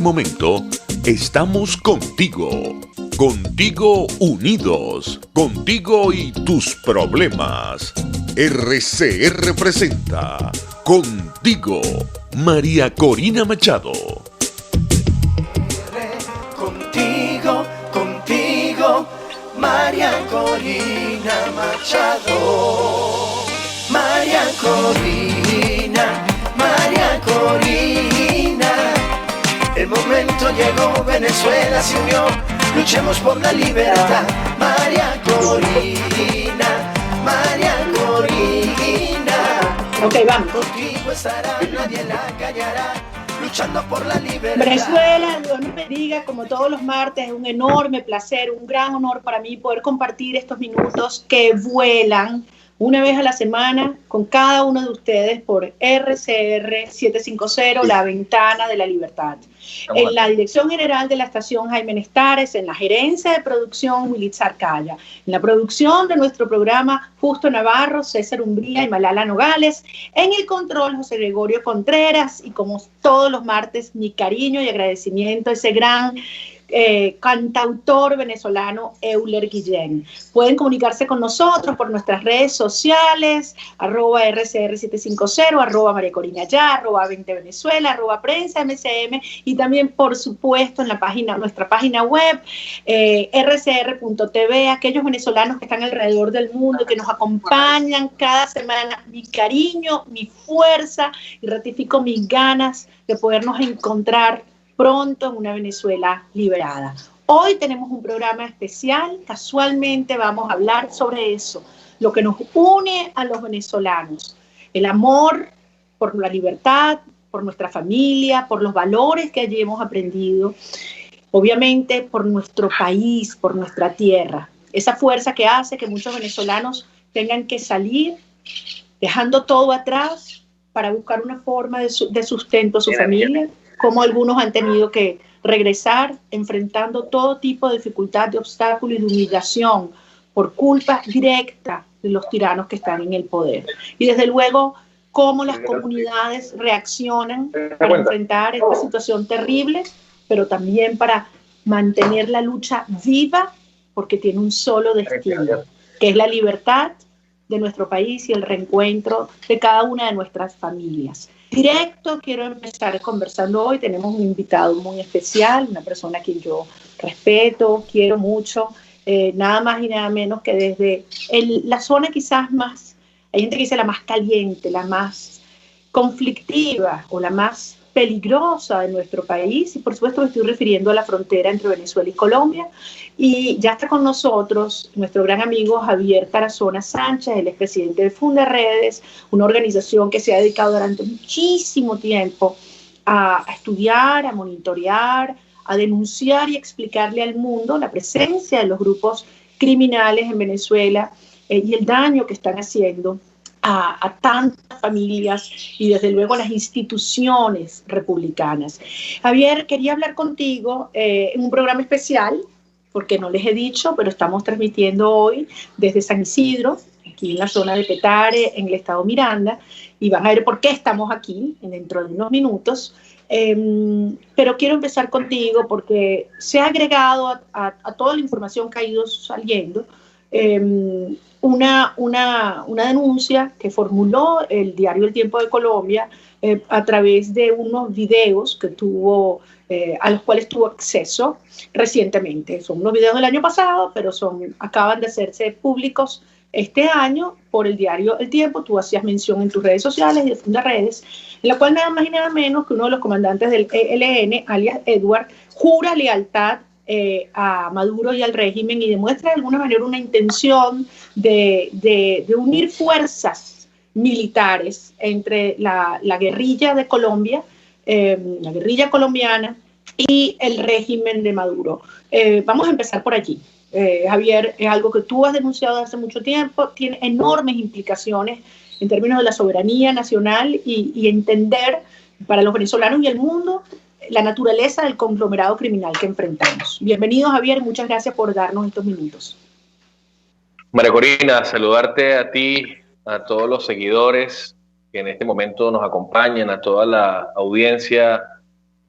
Momento, estamos contigo. Contigo unidos. Contigo y tus problemas. RCR presenta Contigo, María Corina Machado. Contigo, María Corina Machado. María Corina. El momento llegó, Venezuela se unió. Luchemos por la libertad. María Corina. Ok, vamos. Contigo estará, nadie la callará. Luchando por la libertad. Venezuela, Dios nos bendiga, como todos los martes, es un enorme placer, un gran honor para mí poder compartir estos minutos que vuelan una vez a la semana con cada uno de ustedes por RCR 750, La Ventana de la Libertad. En la dirección general de la estación, Jaime Nestares; en la gerencia de producción, Wilitza Arcaya; en la producción de nuestro programa, Justo Navarro, César Umbría y Malala Nogales; en el control, José Gregorio Contreras; y como todos los martes, mi cariño y agradecimiento a ese gran cantautor venezolano Euler Guillén. Pueden comunicarse con nosotros por nuestras redes sociales, @RCR750, @MariaCorinaYa, @20Venezuela, @PrensaMCM, y también, por supuesto, en nuestra página web, rcr.tv. Aquellos venezolanos que están alrededor del mundo, que nos acompañan cada semana, mi cariño, mi fuerza, y ratifico mis ganas de podernos encontrar pronto en una Venezuela liberada. Hoy tenemos un programa especial. Casualmente vamos a hablar sobre eso, lo que nos une a los venezolanos: el amor por la libertad, por nuestra familia, por los valores que allí hemos aprendido, obviamente por nuestro país, por nuestra tierra. Esa fuerza que hace que muchos venezolanos tengan que salir dejando todo atrás para buscar una forma de sustento a su familia, como algunos han tenido que regresar enfrentando todo tipo de dificultad, de obstáculo y de humillación por culpa directa de los tiranos que están en el poder. Y desde luego, cómo las comunidades reaccionan para enfrentar esta situación terrible, pero también para mantener la lucha viva, porque tiene un solo destino, que es la libertad de nuestro país y el reencuentro de cada una de nuestras familias. Directo, quiero empezar conversando hoy. Tenemos un invitado muy especial, una persona a quien yo respeto, quiero mucho, nada más y nada menos que desde la zona quizás más, hay gente que dice la más caliente, la más conflictiva o la más peligrosa de nuestro país, y por supuesto me estoy refiriendo a la frontera entre Venezuela y Colombia. Y ya está con nosotros nuestro gran amigo Javier Tarazona Sánchez. Él es presidente de Fundaredes, una organización que se ha dedicado durante muchísimo tiempo a estudiar, a monitorear, a denunciar y explicarle al mundo la presencia de los grupos criminales en Venezuela y el daño que están haciendo a tantas familias y desde luego a las instituciones republicanas. Javier, quería hablar contigo en un programa especial, porque no les he dicho, pero estamos transmitiendo hoy desde San Isidro, aquí en la zona de Petare, en el estado Miranda, y van a ver por qué estamos aquí dentro de unos minutos. Pero quiero empezar contigo porque se ha agregado a toda la información que ha ido saliendo una denuncia que formuló el diario El Tiempo de Colombia a través de unos videos que a los cuales tuvo acceso recientemente. Son unos videos del año pasado, pero acaban de hacerse públicos este año por el diario El Tiempo. Tú hacías mención en tus redes sociales y de Fundaredes, en la cual nada más y nada menos que uno de los comandantes del ELN, alias Edward, jura lealtad a Maduro y al régimen, y demuestra de alguna manera una intención de unir fuerzas militares entre la guerrilla de Colombia, la guerrilla colombiana y el régimen de Maduro. Vamos a empezar por allí. Javier, es algo que tú has denunciado hace mucho tiempo, tiene enormes implicaciones en términos de la soberanía nacional y entender para los venezolanos y el mundo la naturaleza del conglomerado criminal que enfrentamos. Bienvenido, Javier, muchas gracias por darnos estos minutos. María Corina, saludarte a ti, a todos los seguidores que en este momento nos acompañan, a toda la audiencia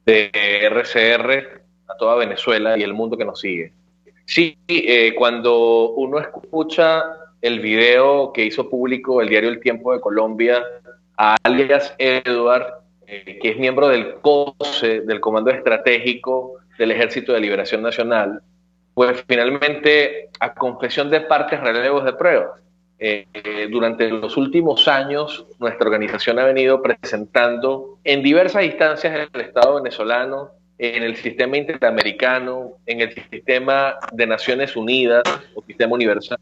de RCR a toda Venezuela y el mundo que nos sigue. Sí, cuando uno escucha el video que hizo público el diario El Tiempo de Colombia a alias Edward, que es miembro del COSE, del Comando Estratégico del Ejército de Liberación Nacional, pues finalmente, a confesión de partes, relevos de pruebas. Durante los últimos años, nuestra organización ha venido presentando en diversas instancias en el Estado venezolano, en el sistema interamericano, en el sistema de Naciones Unidas o sistema universal,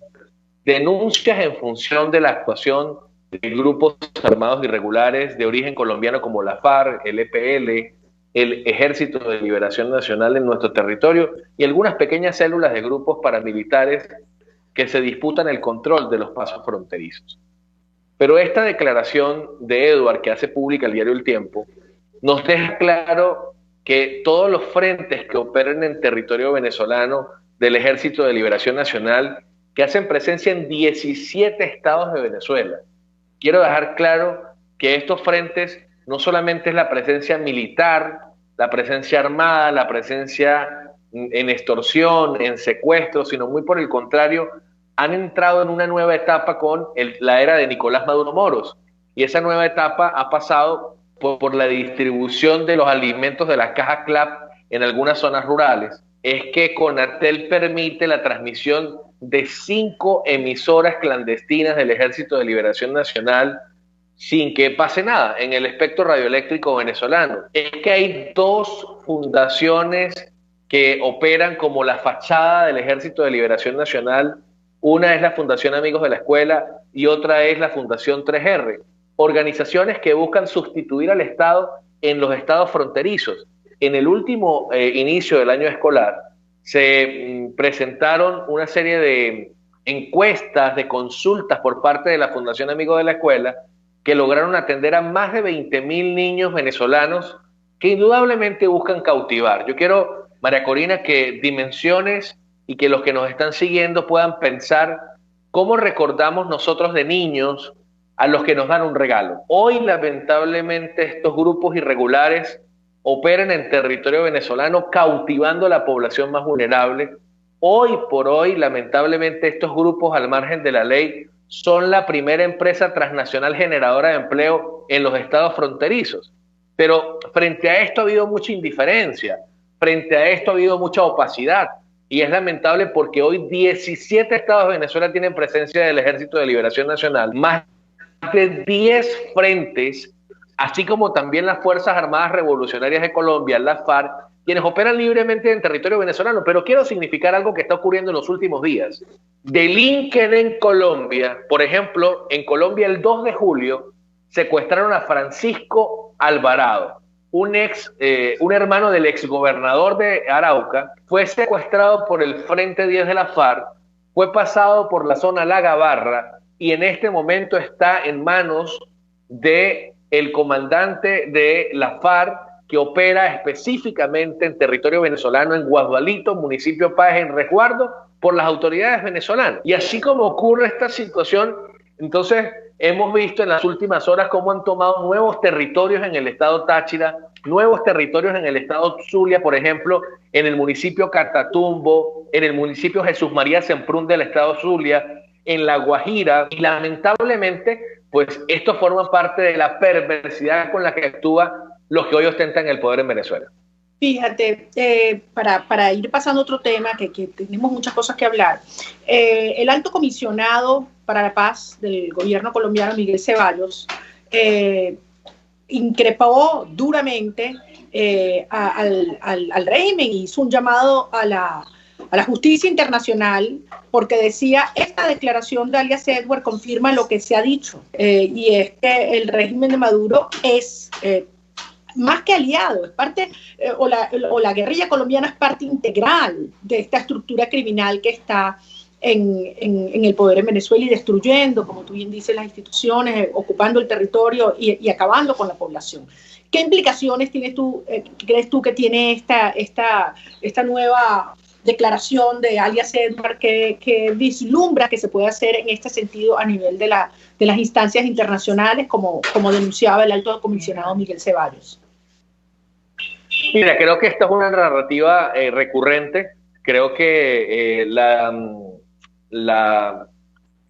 denuncias en función de la actuación de grupos armados irregulares de origen colombiano como la FARC, el EPL, el Ejército de Liberación Nacional en nuestro territorio y algunas pequeñas células de grupos paramilitares que se disputan el control de los pasos fronterizos. Pero esta declaración de Edward que hace pública el diario El Tiempo nos deja claro que todos los frentes que operan en territorio venezolano del Ejército de Liberación Nacional, que hacen presencia en 17 estados de Venezuela, quiero dejar claro que estos frentes no solamente es la presencia militar, la presencia armada, la presencia en extorsión, en secuestro, sino muy por el contrario, han entrado en una nueva etapa con la era de Nicolás Maduro Moros. Y esa nueva etapa ha pasado por la distribución de los alimentos de la caja CLAP en algunas zonas rurales. Es que Conatel permite la transmisión de 5 emisoras clandestinas del Ejército de Liberación Nacional sin que pase nada en el espectro radioeléctrico venezolano. Es que hay 2 fundaciones que operan como la fachada del Ejército de Liberación Nacional. Una es la Fundación Amigos de la Escuela y otra es la Fundación 3R. Organizaciones que buscan sustituir al Estado en los estados fronterizos. En el último inicio del año escolar se presentaron una serie de encuestas, de consultas por parte de la Fundación Amigos de la Escuela que lograron atender a más de 20.000 niños venezolanos que indudablemente buscan cautivar. Yo quiero, María Corina, que dimensiones y que los que nos están siguiendo puedan pensar cómo recordamos nosotros de niños a los que nos dan un regalo. Hoy, lamentablemente, estos grupos irregulares operan en territorio venezolano cautivando a la población más vulnerable. Hoy por hoy, lamentablemente, estos grupos al margen de la ley son la primera empresa transnacional generadora de empleo en los estados fronterizos. Pero frente a esto ha habido mucha indiferencia, frente a esto ha habido mucha opacidad. Y es lamentable porque hoy 17 estados de Venezuela tienen presencia del Ejército de Liberación Nacional, más de 10 frentes, así como también las Fuerzas Armadas Revolucionarias de Colombia, la FARC, quienes operan libremente en territorio venezolano. Pero quiero significar algo que está ocurriendo en los últimos días. Delinquen en Colombia, por ejemplo, en Colombia el 2 de julio secuestraron a Francisco Alvarado, un hermano del exgobernador de Arauca. Fue secuestrado por el Frente 10 de la FARC, fue pasado por la zona La Gabarra y en este momento está en manos del comandante de la FARC que opera específicamente en territorio venezolano, en Guadualito, municipio Páez, en resguardo por las autoridades venezolanas. Y así como ocurre esta situación, entonces hemos visto en las últimas horas cómo han tomado nuevos territorios en el estado Táchira, nuevos territorios en el estado Zulia, por ejemplo, en el municipio Catatumbo, en el municipio Jesús María Semprún del estado Zulia, en La Guajira, y lamentablemente, pues esto forma parte de la perversidad con la que actúa los que hoy ostentan el poder en Venezuela. Fíjate, para ir pasando a otro tema, que tenemos muchas cosas que hablar, el alto comisionado para la paz del gobierno colombiano, Miguel Ceballos, increpó duramente al régimen y hizo un llamado a la justicia internacional porque decía, esta declaración de alias Edward confirma lo que se ha dicho, y es que el régimen de Maduro es más que aliado, es parte, o la guerrilla colombiana es parte integral de esta estructura criminal que está en el poder en Venezuela y destruyendo, como tú bien dices, las instituciones, ocupando el territorio y acabando con la población. ¿Qué implicaciones crees tú que tiene esta nueva declaración de alias Edward que vislumbra que se puede hacer en este sentido a nivel de las instancias internacionales, como denunciaba el alto comisionado Miguel Ceballos? Mira, creo que esta es una narrativa recurrente. Creo que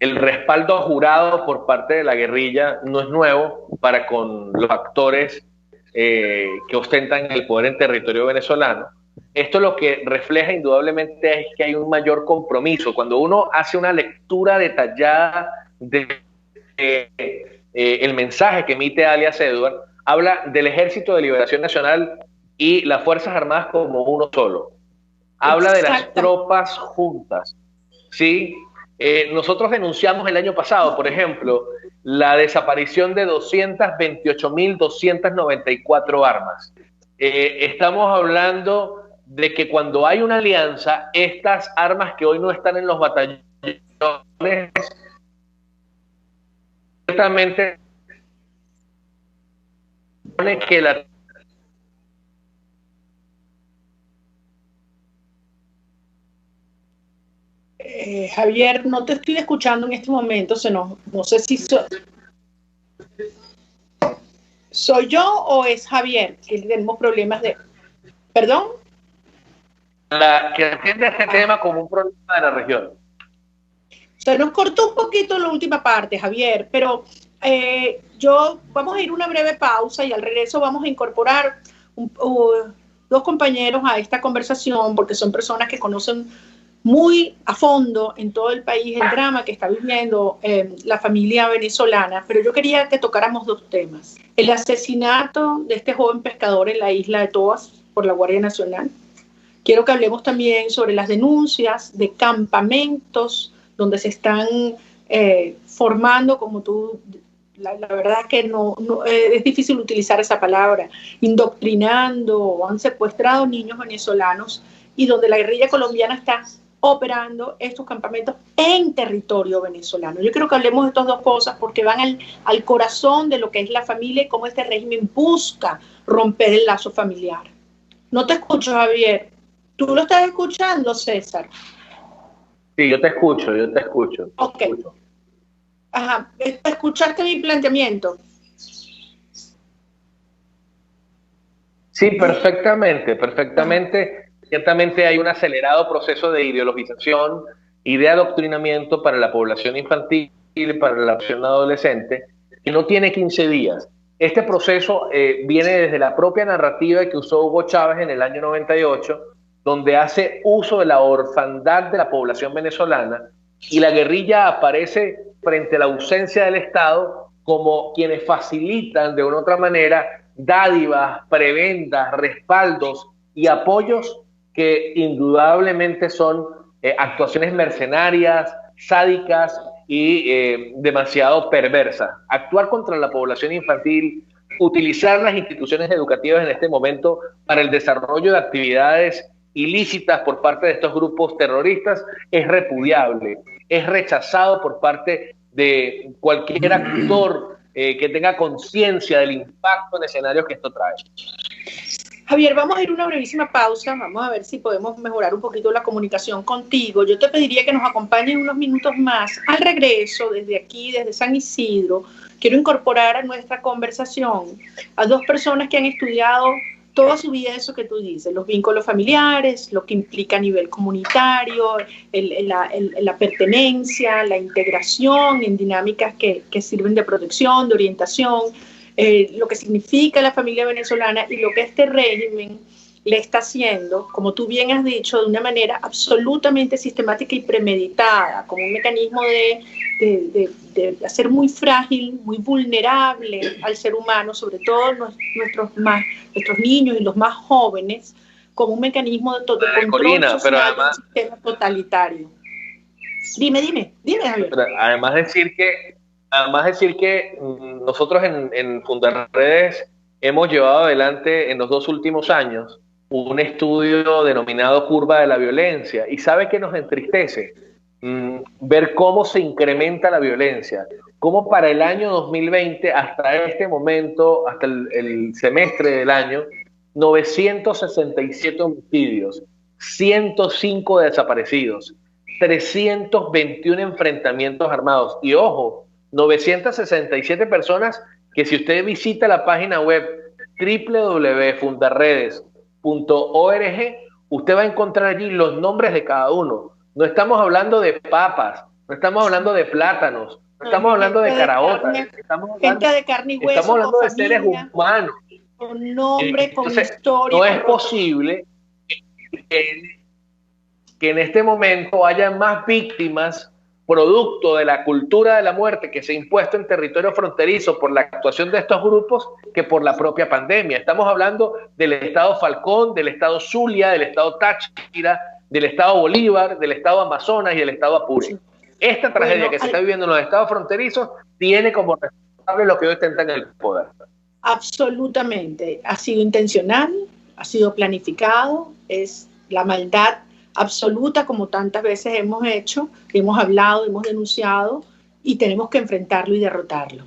el respaldo jurado por parte de la guerrilla no es nuevo para con los actores que ostentan el poder en territorio venezolano. Esto lo que refleja indudablemente es que hay un mayor compromiso. Cuando uno hace una lectura detallada el mensaje que emite alias Edward, habla del Ejército de Liberación Nacional y las Fuerzas Armadas como uno solo. Habla de las tropas juntas, ¿sí? Nosotros denunciamos el año pasado, por ejemplo, la desaparición de 228.294 armas. Estamos hablando de que cuando hay una alianza, estas armas que hoy no están en los batallones, ciertamente que la Javier, no te estoy escuchando en este momento, no sé si soy yo o es Javier, que tenemos problemas de... ¿Perdón? Que entiende este tema como un problema de la región. Se nos cortó un poquito la última parte, Javier, pero vamos a ir a una breve pausa y al regreso vamos a incorporar dos compañeros a esta conversación porque son personas que conocen muy a fondo en todo el país el drama que está viviendo la familia venezolana, pero yo quería que tocáramos dos temas. El asesinato de este joven pescador en la isla de Toas por la Guardia Nacional. Quiero que hablemos también sobre las denuncias de campamentos donde se están formando, como tú, la verdad que no es difícil utilizar esa palabra, indoctrinando o han secuestrado niños venezolanos y donde la guerrilla colombiana está operando estos campamentos en territorio venezolano. Yo creo que hablemos de estas dos cosas porque van al corazón de lo que es la familia y cómo este régimen busca romper el lazo familiar. No te escucho, Javier. ¿Tú lo estás escuchando, César? Sí, yo te escucho. Ok. Te escucho. Ajá. ¿Escuchaste mi planteamiento? Sí, perfectamente. Ciertamente hay un acelerado proceso de ideologización y de adoctrinamiento para la población infantil, para la población adolescente, que no tiene 15 días. Este proceso viene desde la propia narrativa que usó Hugo Chávez en el año 98, donde hace uso de la orfandad de la población venezolana y la guerrilla aparece frente a la ausencia del Estado como quienes facilitan de una u otra manera dádivas, prebendas, respaldos y apoyos que indudablemente son actuaciones mercenarias, sádicas y demasiado perversas. Actuar contra la población infantil, utilizar las instituciones educativas en este momento para el desarrollo de actividades ilícitas por parte de estos grupos terroristas es repudiable, es rechazado por parte de cualquier actor que tenga conciencia del impacto en escenarios que esto trae. Javier, vamos a ir a una brevísima pausa, vamos a ver si podemos mejorar un poquito la comunicación contigo. Yo te pediría que nos acompañes unos minutos más. Al regreso, desde aquí, desde San Isidro, quiero incorporar a nuestra conversación a dos personas que han estudiado toda su vida eso que tú dices, los vínculos familiares, lo que implica a nivel comunitario, la pertenencia, la integración en dinámicas que sirven de protección, de orientación, lo que significa la familia venezolana y lo que este régimen le está haciendo, como tú bien has dicho, de una manera absolutamente sistemática y premeditada, como un mecanismo de hacer muy frágil, muy vulnerable al ser humano, sobre todo nuestros niños y los más jóvenes, como un mecanismo de control Corina, social pero además, de un sistema totalitario. Dime, Javier. Además decir que nosotros en Fundarredes hemos llevado adelante en los 2 últimos años un estudio denominado Curva de la Violencia, y sabe que nos entristece ver cómo se incrementa la violencia, cómo para el año 2020 hasta este momento, hasta el semestre del año, 967 homicidios, 105 desaparecidos, 321 enfrentamientos armados, y ojo, 967 personas que si usted visita la página web www.fundarredes.org usted va a encontrar allí los nombres de cada uno. No estamos hablando de papas, no estamos hablando de plátanos, no estamos hablando de caraotas, gente de carne y hueso, estamos hablando de familia, seres humanos. Con nombre, con Entonces, historia. no es posible que en este momento haya más víctimas producto de la cultura de la muerte que se ha impuesto en territorio fronterizo por la actuación de estos grupos que por la propia pandemia. Estamos hablando del estado Falcón, del estado Zulia, del estado Táchira, del estado Bolívar, del estado Amazonas y del estado Apure. Esta tragedia que se está viviendo en los estados fronterizos tiene como responsable los que hoy ostentan el poder. Absolutamente. Ha sido intencional, ha sido planificado, es la maldad absoluta, como tantas veces hemos hecho, hemos hablado, hemos denunciado, y tenemos que enfrentarlo y derrotarlo.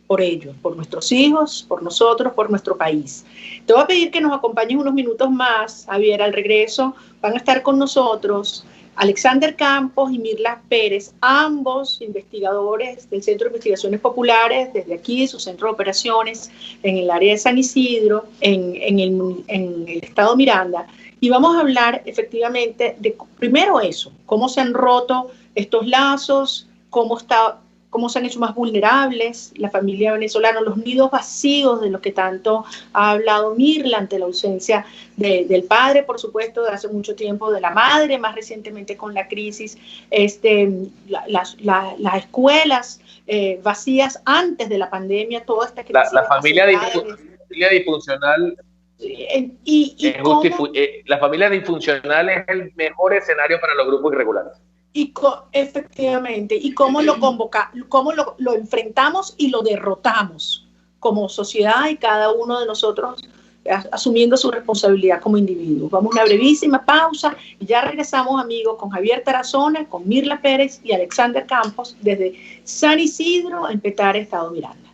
Por ellos, por nuestros hijos, por nosotros, por nuestro país. Te voy a pedir que nos acompañes unos minutos más, Javier. Al regreso van a estar con nosotros Alexander Campos y Mirla Pérez, ambos investigadores del Centro de Investigaciones Populares, desde aquí, su centro de operaciones en el área de San Isidro, en el estado Miranda. Y vamos a hablar efectivamente de, primero eso, cómo se han roto estos lazos, cómo se han hecho más vulnerables la familia venezolana, los nidos vacíos de los que tanto ha hablado Mirla ante la ausencia del padre, por supuesto, de hace mucho tiempo, de la madre, más recientemente con la crisis, las escuelas vacías antes de la pandemia, toda esta crisis. La familia disfuncional. La familia disfuncional es el mejor escenario para los grupos irregulares. Efectivamente, y cómo lo enfrentamos y lo derrotamos como sociedad, y cada uno de nosotros asumiendo su responsabilidad como individuos. Vamos a una brevísima pausa y ya regresamos, amigos, con Javier Tarazona, con Mirla Pérez y Alexander Campos desde San Isidro, en Petare, estado Miranda.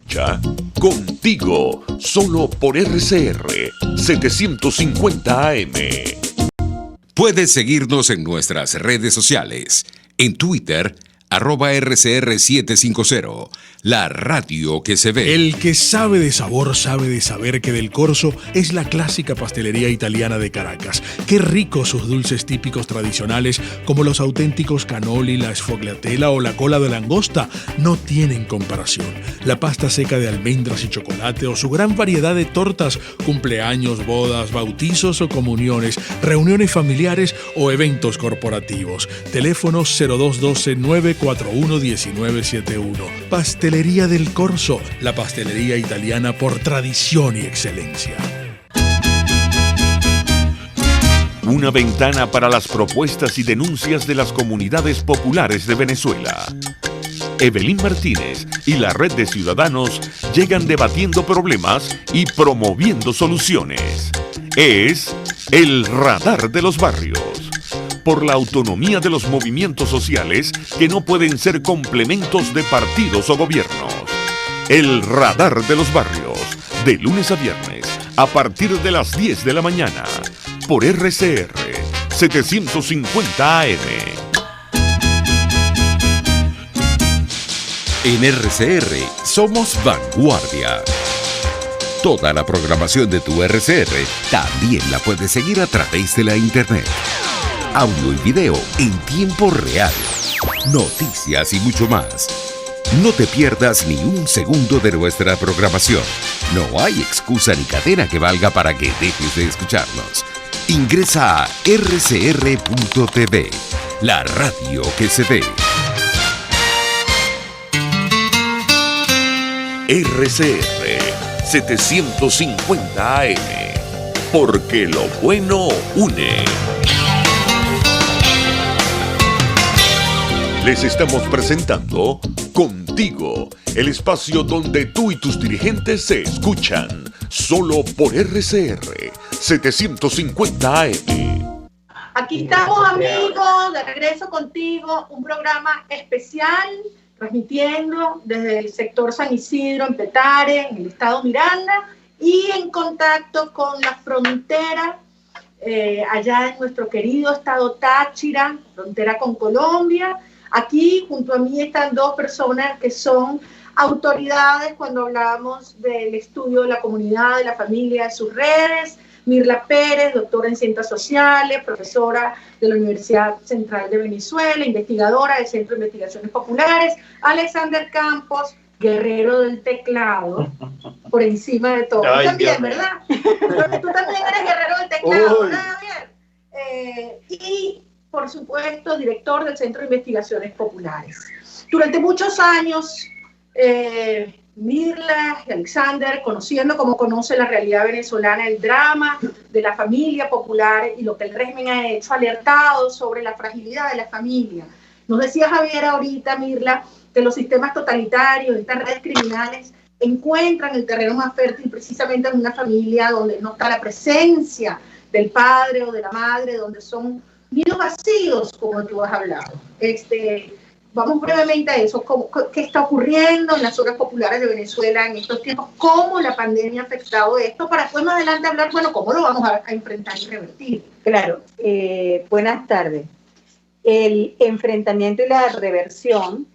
Ya, contigo, solo por RCR 750 AM. Puedes seguirnos en nuestras redes sociales. En Twitter, @RCR750, la radio que se ve. El que sabe de sabor sabe de saber que Del Corso es la clásica pastelería italiana de Caracas. Qué ricos sus dulces típicos tradicionales, como los auténticos cannoli, la sfogliatella o la cola de langosta, no tienen comparación. La pasta seca de almendras y chocolate o su gran variedad de tortas, cumpleaños, bodas, bautizos o comuniones, reuniones familiares o eventos corporativos. Teléfono 0212-941-1971. Pastelería Del Corso, la pastelería italiana por tradición y excelencia. Una ventana para las propuestas y denuncias de las comunidades populares de Venezuela. Evelyn Martínez y la Red de Ciudadanos llegan debatiendo problemas y promoviendo soluciones. Es el Radar de los Barrios. Por la autonomía de los movimientos sociales que no pueden ser complementos de partidos o gobiernos. El Radar de los Barrios, de lunes a viernes, a partir de las 10 de la mañana, por RCR 750 AM. En RCR somos vanguardia. Toda la programación de tu RCR también la puedes seguir a través de la internet. Audio y video en tiempo real, noticias y mucho más. No te pierdas ni un segundo de nuestra programación. No hay excusa ni cadena que valga para que dejes de escucharnos. Ingresa a rcr.tv, la radio que se ve. RCR 750 AM, porque lo bueno une. Les estamos presentando Contigo, el espacio donde tú y tus dirigentes se escuchan, solo por RCR 750 AM. Aquí estamos, amigos, de regreso contigo, un programa especial, transmitiendo desde el sector San Isidro, en Petare, en el estado Miranda, y en contacto con la frontera, allá en nuestro querido estado Táchira, frontera con Colombia. Aquí junto a mí están dos personas que son autoridades cuando hablamos del estudio de la comunidad, de la familia, de sus redes. Mirla Pérez, doctora en Ciencias Sociales, profesora de la Universidad Central de Venezuela, investigadora del Centro de Investigaciones Populares. Alexander Campos, guerrero del teclado, por encima de todo. Ay, Tú también, Dios. ¿verdad? Tú también eres guerrero del teclado, ¿verdad, Javier? Y, por supuesto, director del Centro de Investigaciones Populares. Durante muchos años, Mirla y Alexander, conociendo como conoce la realidad venezolana, el drama de la familia popular y lo que el régimen ha hecho, alertado sobre la fragilidad de la familia. Nos decía Javier ahorita, Mirla, que los sistemas totalitarios, estas redes criminales, encuentran el terreno más fértil precisamente en una familia donde no está la presencia del padre o de la madre, donde son nidos vacíos, como tú has hablado. Vamos brevemente a eso. ¿Qué está ocurriendo en las zonas populares de Venezuela en estos tiempos? ¿Cómo la pandemia ha afectado esto? Para después más adelante hablar, bueno, ¿cómo lo vamos a enfrentar y revertir? Claro. Buenas tardes. El enfrentamiento y la reversión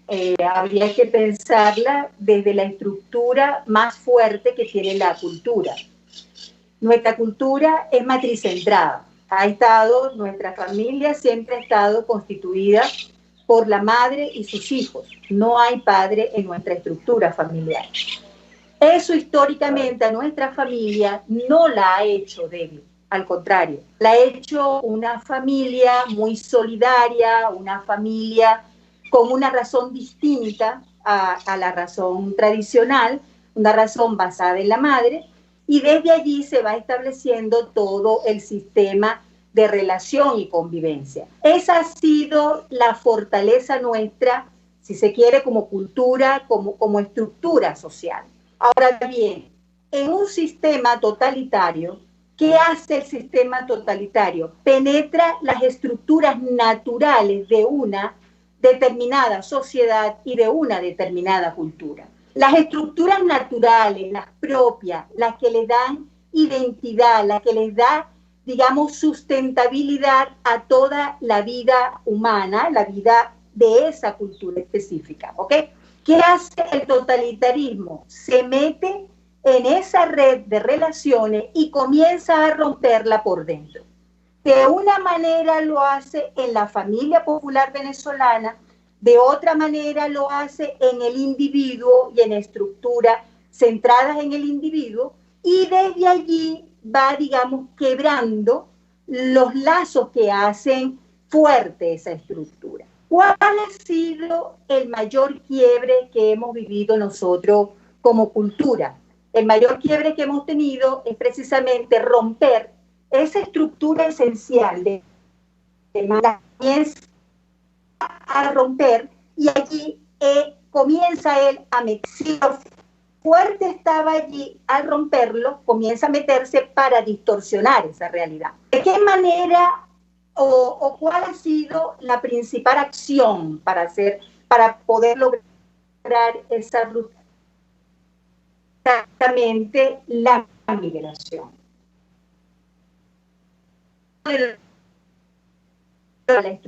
habría que pensarla desde la estructura más fuerte que tiene la cultura. Nuestra cultura es matricentrada. Nuestra familia siempre ha estado constituida por la madre y sus hijos. No hay padre en nuestra estructura familiar. Eso históricamente a nuestra familia no la ha hecho débil. Al contrario, la ha hecho una familia muy solidaria, una familia con una razón distinta a la razón tradicional, una razón basada en la madre, y desde allí se va estableciendo todo el sistema de relación y convivencia. Esa ha sido la fortaleza nuestra, si se quiere, como cultura, como estructura social. Ahora bien, en un sistema totalitario, ¿qué hace el sistema totalitario? Penetra las estructuras naturales de una determinada sociedad y de una determinada cultura. Las estructuras naturales, las propias, las que les dan identidad, las que les da, digamos, sustentabilidad a toda la vida humana, la vida de esa cultura específica, ¿ok? ¿Qué hace el totalitarismo? Se mete en esa red de relaciones y comienza a romperla por dentro. De una manera lo hace en la familia popular venezolana, de otra manera lo hace en el individuo y en estructuras centradas en el individuo, y desde allí va, digamos, quebrando los lazos que hacen fuerte esa estructura. ¿Cuál ha sido el mayor quiebre que hemos vivido nosotros como cultura? El mayor quiebre que hemos tenido es precisamente romper esa estructura esencial de la comienza a romper, y allí comienza él a meterse. Fuerte estaba allí, al romperlo, comienza a meterse para distorsionar esa realidad. ¿De qué manera o cuál ha sido la principal acción para poder lograr esa ruptura? Exactamente la migración.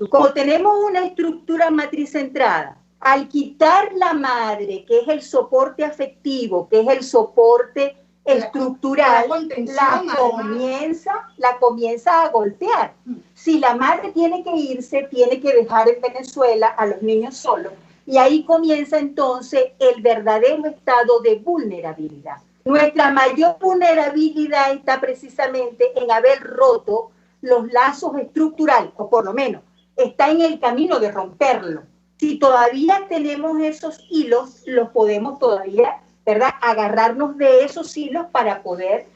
Como tenemos una estructura matricentrada, al quitar la madre, que es el soporte afectivo, que es el soporte estructural, la comienza a golpear. Si la madre tiene que irse, tiene que dejar en Venezuela a los niños solos, y ahí comienza entonces el verdadero estado de vulnerabilidad. Nuestra mayor vulnerabilidad está precisamente en haber roto los lazos estructurales, o por lo menos está en el camino de romperlo. Si todavía tenemos esos hilos, los podemos todavía, ¿verdad?, agarrarnos de esos hilos para poder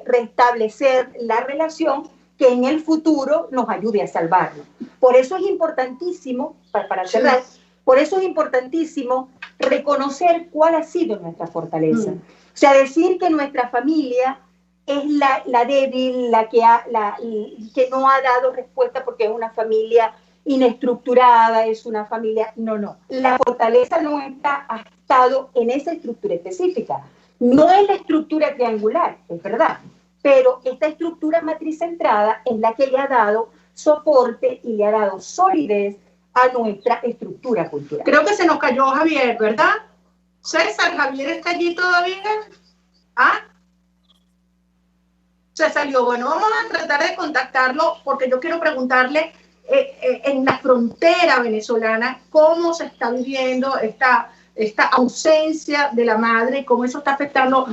restablecer la relación que en el futuro nos ayude a salvarlo. Por eso es importantísimo, para cerrar, por eso es importantísimo reconocer cuál ha sido nuestra fortaleza. O sea, decir que nuestra familia es la débil, la que no ha dado respuesta porque es una familia inestructurada, es una familia... No. La fortaleza nuestra ha estado en esa estructura específica. No es la estructura triangular, es verdad, pero esta estructura matricentrada es la que le ha dado soporte y le ha dado solidez a nuestra estructura cultural. Creo que se nos cayó Javier, ¿verdad? César, ¿Javier está allí todavía? ¿Ah? Se salió. Bueno, vamos a tratar de contactarlo porque yo quiero preguntarle en la frontera venezolana cómo se está viviendo esta ausencia de la madre y cómo eso está afectando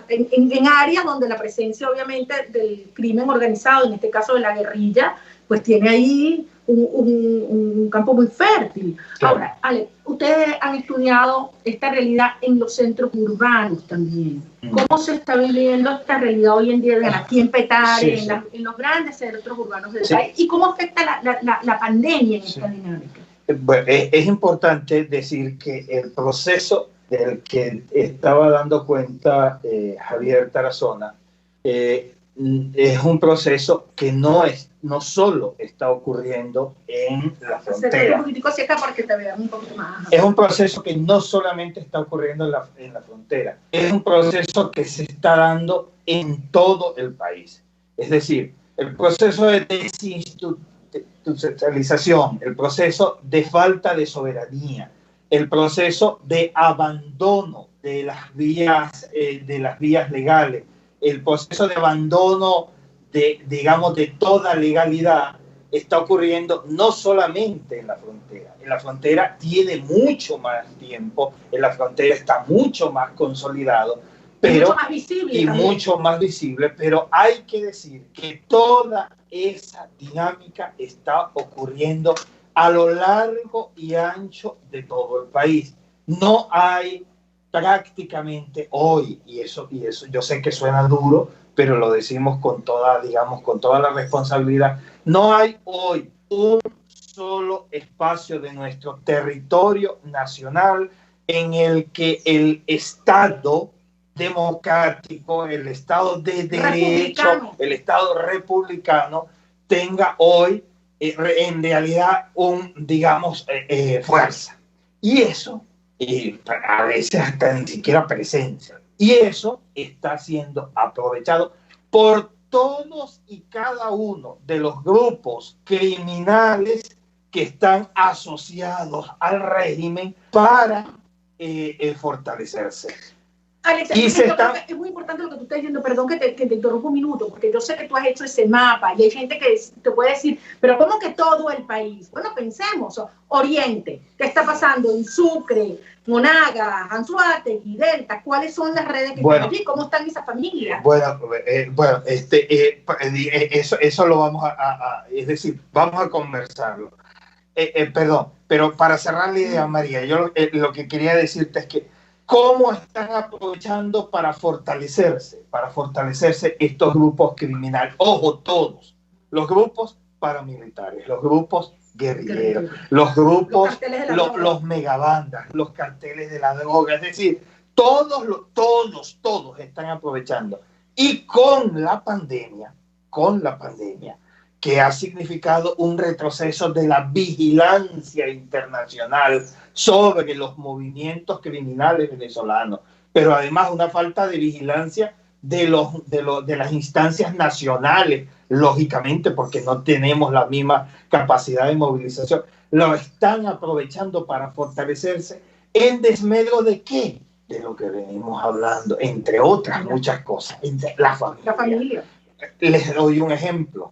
en áreas donde la presencia obviamente del crimen organizado, en este caso de la guerrilla, pues tiene ahí un campo muy fértil. Claro. Ahora, Ale, ustedes han estudiado esta realidad en los centros urbanos también. ¿Cómo se está viviendo esta realidad hoy en día aquí en Petare, sí. En los grandes centros urbanos del país? ¿Y cómo afecta la pandemia en esta dinámica? Bueno, es importante decir que el proceso del que estaba dando cuenta Javier Tarazona es un proceso que no solo está ocurriendo en la frontera. Es un proceso que no solamente está ocurriendo en la frontera, es un proceso que se está dando en todo el país. Es decir, el proceso de desinstitucionalización, el proceso de falta de soberanía, el proceso de abandono de las vías legales, el proceso de abandono de toda legalidad está ocurriendo no solamente en la frontera. En la frontera tiene mucho más tiempo, en la frontera está mucho más consolidado, pero mucho más visible, pero hay que decir que toda esa dinámica está ocurriendo a lo largo y ancho de todo el país. No hay prácticamente hoy, y eso yo sé que suena duro, pero lo decimos con toda la responsabilidad, no hay hoy un solo espacio de nuestro territorio nacional en el que el Estado democrático, el Estado de derecho, el Estado republicano tenga hoy en realidad fuerza. Y eso, a veces hasta ni siquiera presencia. Y eso está siendo aprovechado por todos y cada uno de los grupos criminales que están asociados al régimen para fortalecerse. Alex, es muy importante lo que tú estás diciendo, perdón que te interrumpo un minuto, porque yo sé que tú has hecho ese mapa y hay gente que te puede decir, pero ¿cómo que todo el país? Bueno, pensemos, Oriente, ¿qué está pasando en Sucre, Monaga, Anzoátegui, Delta? ¿Cuáles son las redes que están allí? ¿Cómo están esas familias? Eso lo vamos es decir, vamos a conversarlo. Perdón, pero para cerrar la idea, María, yo lo que quería decirte es que ¿cómo están aprovechando para fortalecerse estos grupos criminales? Ojo, todos, los grupos paramilitares, los grupos guerrilleros, los grupos, los megabandas, los carteles de la droga, es decir, todos están aprovechando. Y con la pandemia, que ha significado un retroceso de la vigilancia internacional sobre los movimientos criminales venezolanos, pero además una falta de vigilancia de las instancias nacionales, lógicamente, porque no tenemos la misma capacidad de movilización, lo están aprovechando para fortalecerse en desmedro de ¿qué? De lo que venimos hablando, entre otras muchas cosas, entre la familia. Les doy un ejemplo.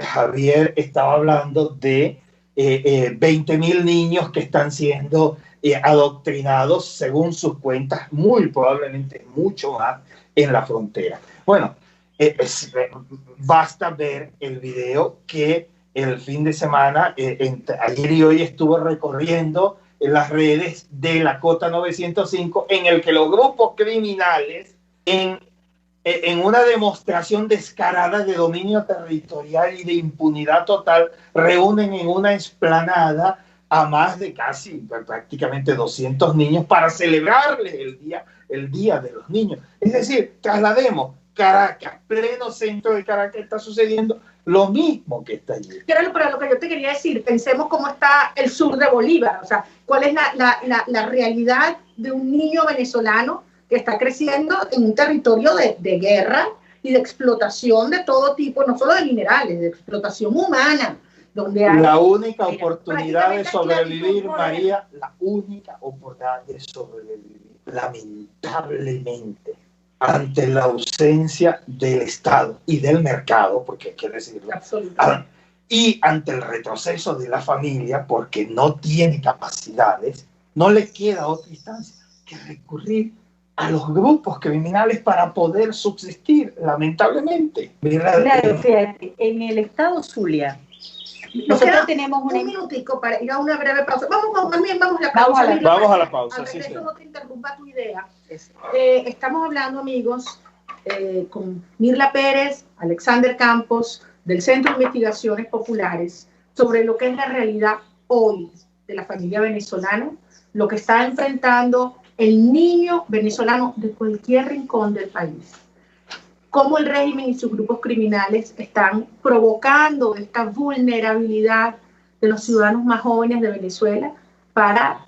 Javier estaba hablando de 20.000 niños que están siendo adoctrinados, según sus cuentas, muy probablemente mucho más en la frontera. Bueno, basta ver el video que el fin de semana, ayer y hoy, estuvo recorriendo en las redes de la Cota 905, en el que los grupos criminales, en una demostración descarada de dominio territorial y de impunidad total, reúnen en una explanada a más de prácticamente 200 niños para celebrarles el día de los niños. Es decir, traslademos Caracas, pleno centro de Caracas, está sucediendo lo mismo que está allí. Pero lo que yo te quería decir, pensemos cómo está el sur de Bolívar, o sea, cuál es la realidad de un niño venezolano que está creciendo en un territorio de guerra y de explotación de todo tipo, no solo de minerales, de explotación humana, donde hay... La única Mira, oportunidad de prácticamente sobrevivir, esclavitud María, la única oportunidad de sobrevivir, lamentablemente, ante la ausencia del Estado y del mercado, porque hay que decirlo, Absolutamente. y ante el retroceso de la familia, porque no tiene capacidades, no le queda otra instancia que recurrir a los grupos criminales para poder subsistir, lamentablemente. Claro, fíjate, en el estado Zulia, nosotros tenemos una... Un minutico para ir a una breve pausa. Vamos a la pausa. Vamos a la pausa. Al Sí, regreso sí. no te interrumpa tu idea. Estamos hablando, amigos, con Mirla Pérez, Alexander Campos, del Centro de Investigaciones Populares, sobre lo que es la realidad hoy de la familia venezolana, lo que está enfrentando el niño venezolano de cualquier rincón del país. Cómo el régimen y sus grupos criminales están provocando esta vulnerabilidad de los ciudadanos más jóvenes de Venezuela para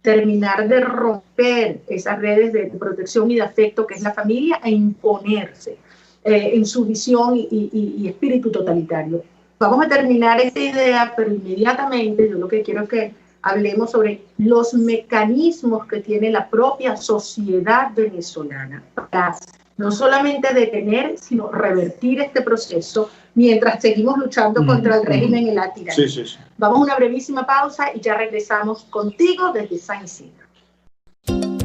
terminar de romper esas redes de protección y de afecto que es la familia e imponerse en su visión y espíritu totalitario. Vamos a terminar esta idea, pero inmediatamente yo lo que quiero es que hablemos sobre los mecanismos que tiene la propia sociedad venezolana para no solamente detener, sino revertir este proceso mientras seguimos luchando contra el régimen y la tiranía. Sí. Vamos a una brevísima pausa y ya regresamos contigo desde San Isidro.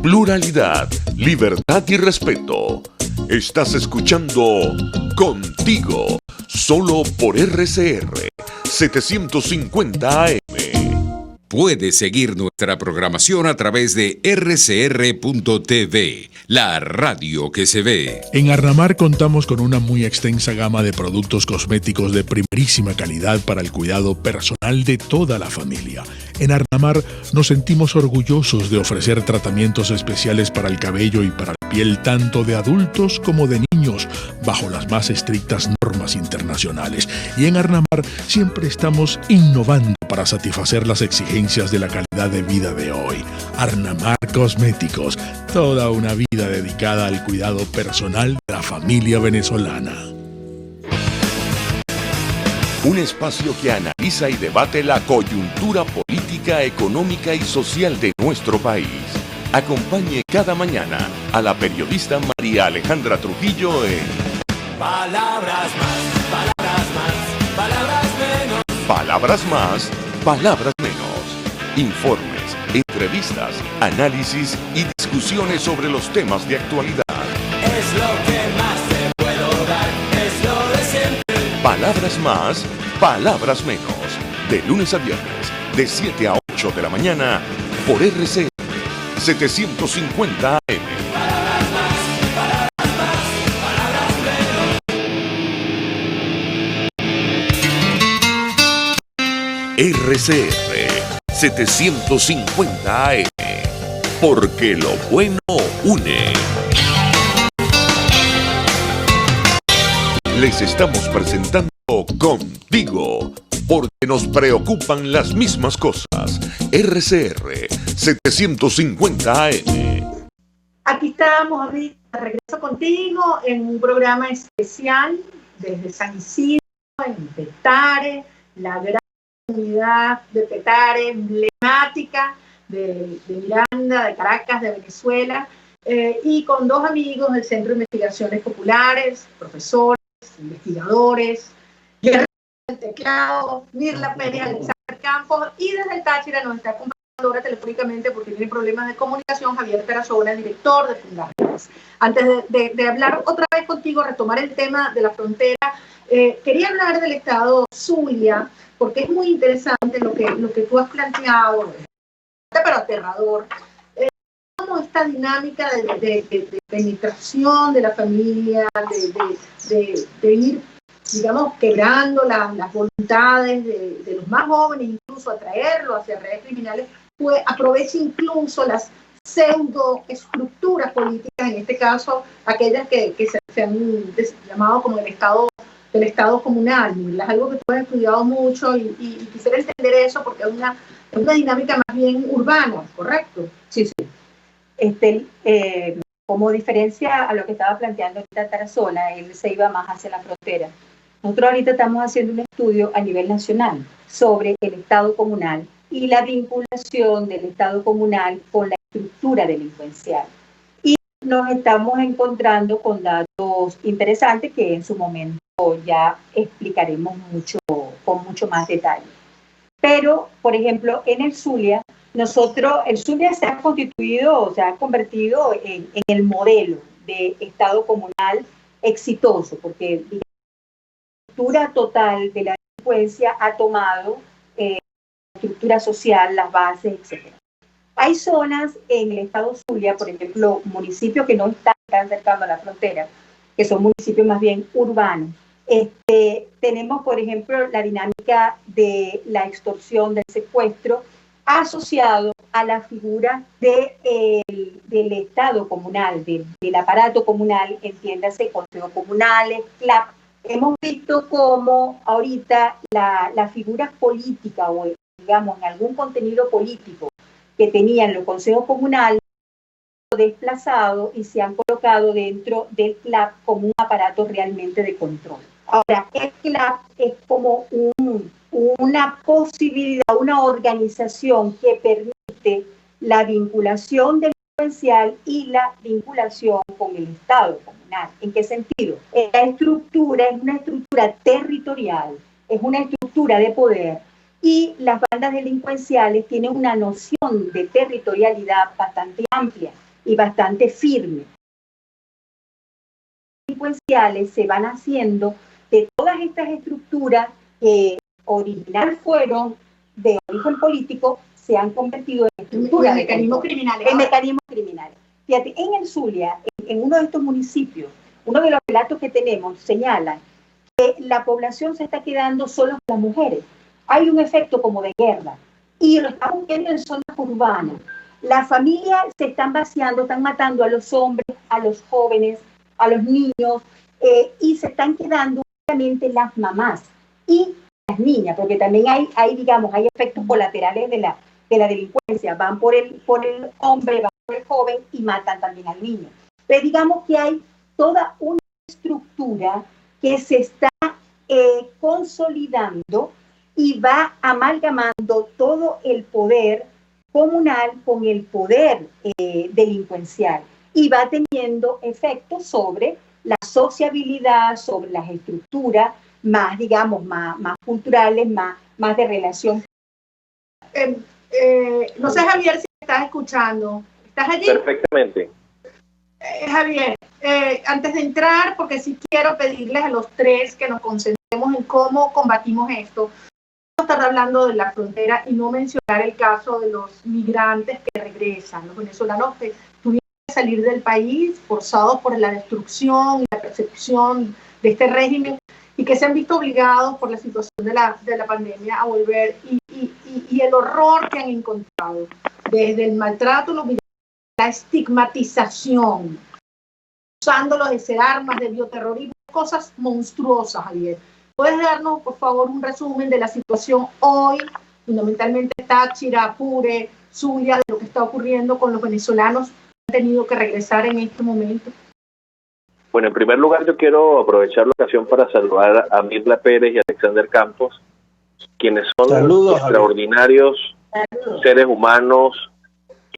Pluralidad, libertad y respeto. Estás escuchando Contigo, solo por RCR 750 AM. Puedes seguir nuestra programación a través de rcr.tv, la radio que se ve. En Arnamar contamos con una muy extensa gama de productos cosméticos de primerísima calidad para el cuidado personal de toda la familia. En Arnamar nos sentimos orgullosos de ofrecer tratamientos especiales para el cabello y para la piel tanto de adultos como de niños, bajo las más estrictas normas internacionales. Y en Arnamar siempre estamos innovando para satisfacer las exigencias de la calidad de vida de hoy. Arnamar Cosméticos, toda una vida dedicada al cuidado personal de la familia venezolana. Un espacio que analiza y debate la coyuntura política, económica y social de nuestro país. Acompañe cada mañana a la periodista María Alejandra Trujillo en Palabras más, palabras más, palabras menos. Palabras Más, Palabras Menos. Informes, entrevistas, análisis y discusiones sobre los temas de actualidad. Es lo que más te puedo dar, es lo de siempre. Palabras Más, Palabras Menos. De lunes a viernes, de 7 a 8 de la mañana, por RCR 750 AM. Palabras más, palabras menos. RCR 750 AM. Porque lo bueno une. Les estamos presentando Contigo, porque nos preocupan las mismas cosas. RCR 750 AM. Aquí estamos, de regreso contigo en un programa especial desde San Isidro, en Petare, la gran comunidad de Petare, emblemática de Miranda, de Caracas, de Venezuela, y con dos amigos del Centro de Investigaciones Populares, profesores, investigadores, Guerrero del Teclado, Mirla Pérez, Alexander Campos, y desde el Táchira nos está acompañando ahora telefónicamente porque tiene problemas de comunicación Javier Tarazona, director de Fundaciones. Antes de hablar otra vez contigo, retomar el tema de la frontera, quería hablar del estado Zulia, porque es muy interesante lo que tú has planteado, pero aterrador, como esta dinámica de penetración de la familia, de ir, digamos, quebrando las voluntades de los más jóvenes, incluso atraerlos hacia redes criminales, pues aprovecha incluso las pseudoestructuras políticas, en este caso aquellas que se han llamado como el Estado comunal. Es algo que tú has estudiado mucho y quisiera entender eso porque es una dinámica más bien urbana, ¿correcto? Sí. Como diferencia a lo que estaba planteando ahorita Tarazona, él se iba más hacia la frontera. Nosotros ahorita estamos haciendo un estudio a nivel nacional sobre el Estado comunal y la vinculación del Estado comunal con la estructura delincuencial. Y nos estamos encontrando con datos interesantes que en su momento ya explicaremos con mucho más detalle. Pero, por ejemplo, en el Zulia, el Zulia se ha constituido, se ha convertido en el modelo de Estado comunal exitoso, porque la estructura total de la delincuencia ha tomado la estructura social, las bases, etc. Hay zonas en el estado Zulia, por ejemplo, municipios que no están tan cercanos a la frontera, que son municipios más bien urbanos. Tenemos, por ejemplo, la dinámica de la extorsión, del secuestro, asociado a la figura del Estado comunal, del aparato comunal, entiéndase, consejos comunales, CLAP. Hemos visto cómo ahorita las figuras políticas o, digamos, en algún contenido político que tenían los consejos comunales desplazado y se han colocado dentro del CLAP como un aparato realmente de control. Ahora, el CLAP es como una posibilidad, una organización que permite la vinculación delincuencial y la vinculación con el Estado comunal. ¿En qué sentido? La estructura es una estructura territorial, es una estructura de poder, y las bandas delincuenciales tienen una noción de territorialidad bastante amplia y bastante firme. Las delincuenciales se van haciendo de todas estas estructuras que original fueron de origen político, se han convertido en estructuras de mecanismos criminales. En mecanismos criminales. Fíjate, en el Zulia, en uno de estos municipios, uno de los relatos que tenemos señala que la población se está quedando solo con las mujeres. Hay un efecto como de guerra y lo estamos viendo en zonas urbanas. Las familias se están vaciando, están matando a los hombres, a los jóvenes, a los niños, y se están quedando únicamente las mamás y las niñas, porque también hay efectos colaterales de la delincuencia. Van por el hombre, van por el joven y matan también al niño. Pero digamos que hay toda una estructura que se está consolidando y va amalgamando todo el poder comunal con el poder delincuencial y va teniendo efectos sobre la sociabilidad, sobre las estructuras más, digamos, más culturales, más de relación. No sé, Javier, si estás escuchando. ¿Estás allí? Perfectamente. Javier, antes de entrar, porque sí quiero pedirles a los tres que nos concentremos en cómo combatimos esto. Estar hablando de la frontera y no mencionar el caso de los migrantes que regresan, los venezolanos que tuvieron que salir del país forzados por la destrucción y la persecución de este régimen y que se han visto obligados por la situación de la pandemia a volver y el horror que han encontrado, desde el maltrato, la estigmatización, usándolos de ser armas de bioterrorismo, cosas monstruosas, Javier. ¿Puedes darnos, por favor, un resumen de la situación hoy, fundamentalmente Táchira, Apure, Zulia, de lo que está ocurriendo con los venezolanos que han tenido que regresar en este momento? Bueno, en primer lugar yo quiero aprovechar la ocasión para saludar a Mirla Pérez y a Alexander Campos, quienes son extraordinarios seres humanos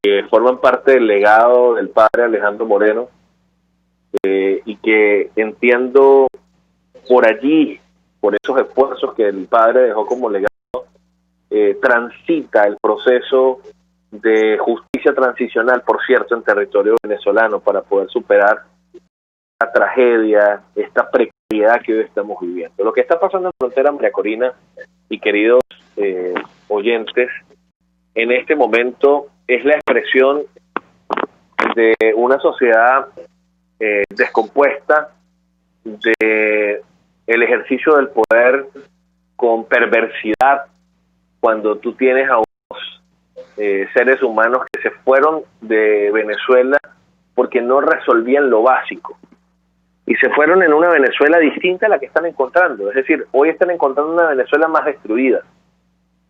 que forman parte del legado del padre Alejandro Moreno, y que entiendo por allí, por esos esfuerzos que el padre dejó como legado, transita el proceso de justicia transicional, por cierto, en territorio venezolano, para poder superar la tragedia, esta precariedad que hoy estamos viviendo. Lo que está pasando en la frontera, María Corina y queridos oyentes, en este momento es la expresión de una sociedad descompuesta, de el ejercicio del poder con perversidad, cuando tú tienes a unos seres humanos que se fueron de Venezuela porque no resolvían lo básico y se fueron en una Venezuela distinta a la que están encontrando. Es decir, hoy están encontrando una Venezuela más destruida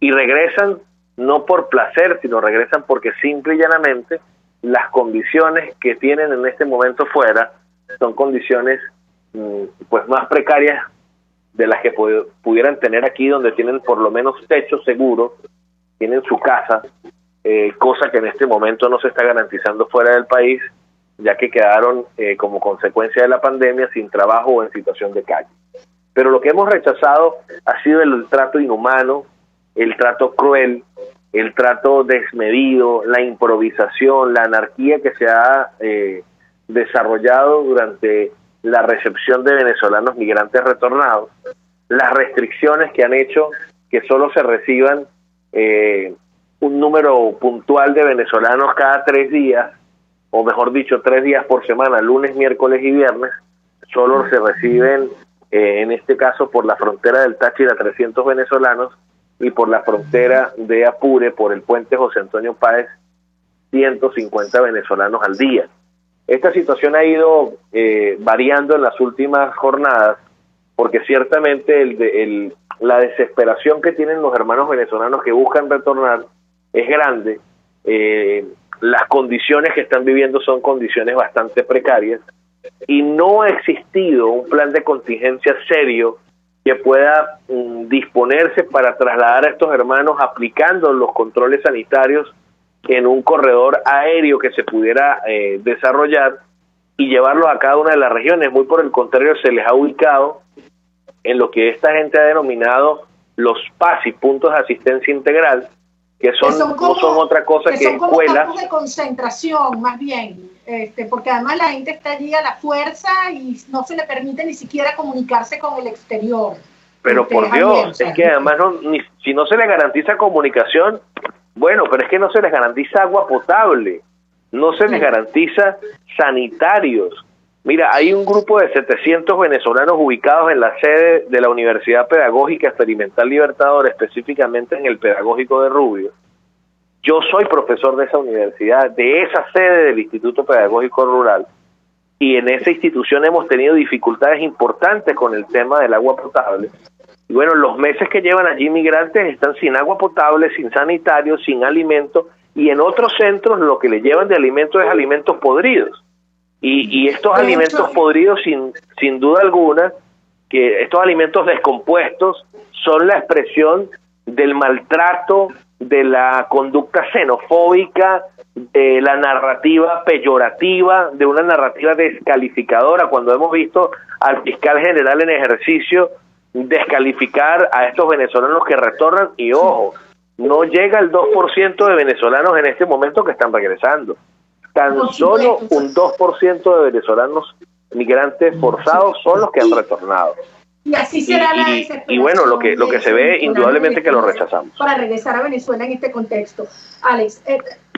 y regresan no por placer, sino regresan porque simple y llanamente las condiciones que tienen en este momento fuera son condiciones pues más precarias de las que pudieran tener aquí, donde tienen por lo menos techo seguro, tienen su casa, cosa que en este momento no se está garantizando fuera del país, ya que quedaron como consecuencia de la pandemia sin trabajo o en situación de calle. Pero lo que hemos rechazado ha sido el trato inhumano, el trato cruel, el trato desmedido, la improvisación, la anarquía que se ha desarrollado durante la recepción de venezolanos migrantes retornados, las restricciones que han hecho que solo se reciban un número puntual de venezolanos cada 3 días, o mejor dicho, 3 días por semana, lunes, miércoles y viernes, solo se reciben, en este caso por la frontera del Táchira, 300 venezolanos, y por la frontera de Apure, por el puente José Antonio Páez, 150 venezolanos al día. Esta situación ha ido variando en las últimas jornadas, porque ciertamente la desesperación que tienen los hermanos venezolanos que buscan retornar es grande. Las condiciones que están viviendo son condiciones bastante precarias, y no ha existido un plan de contingencia serio que pueda disponerse para trasladar a estos hermanos aplicando los controles sanitarios en un corredor aéreo que se pudiera desarrollar y llevarlos a cada una de las regiones. Muy por el contrario, se les ha ubicado en lo que esta gente ha denominado los PASI, puntos de asistencia integral, que no son otra cosa que son como escuelas. campos de concentración, más bien, porque además la gente está allí a la fuerza y no se le permite ni siquiera comunicarse con el exterior. Pero por Dios, es que además si no se les garantiza comunicación, bueno, pero es que no se les garantiza agua potable, no se les garantiza sanitarios. Mira, hay un grupo de 700 venezolanos ubicados en la sede de la Universidad Pedagógica Experimental Libertador, específicamente en el Pedagógico de Rubio. Yo soy profesor de esa universidad, de esa sede del Instituto Pedagógico Rural, y en esa institución hemos tenido dificultades importantes con el tema del agua potable. Y bueno, los meses que llevan allí migrantes están sin agua potable, sin sanitarios, sin alimentos, y en otros centros lo que le llevan de alimentos es alimentos podridos. Y estos alimentos podridos, sin duda alguna, que estos alimentos descompuestos son la expresión del maltrato, de la conducta xenofóbica, de la narrativa peyorativa, de una narrativa descalificadora, cuando hemos visto al fiscal general en ejercicio descalificar a estos venezolanos que retornan, y ojo, no llega el 2% de venezolanos en este momento que están regresando. Tan solo un 2% de venezolanos migrantes forzados son los que han retornado. Y así será la desesperación. Y bueno, lo que se ve indudablemente que lo rechazamos. Para regresar a Venezuela en este contexto. Alex,